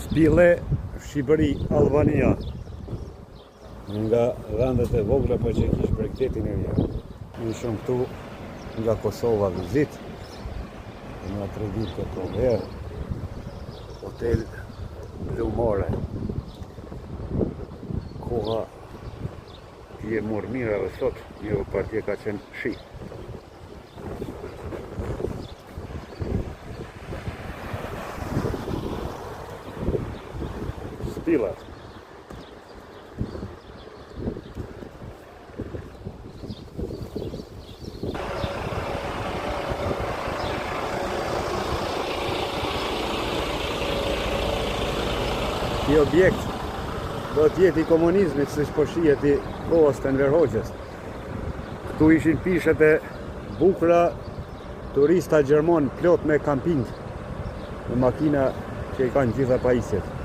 Spille, Shqipëri, Albania. Nga vendet e vogla për që kishë bregdetin e një. Ishëm këtu nga Kosova vizit. Nga 3 ditë të proverë. Hotel Lumare. Koha je morë mirë edhe sot, një partje ka qenë shi. Spilla. Ky objekt do t'jeti i komunizmit, siç po shihet i kohës të Enver Hoxhës. Këtu ishin pishet e bukura, turista gjerman plot me kamping, me makina që i kanë gjitha pajisjet.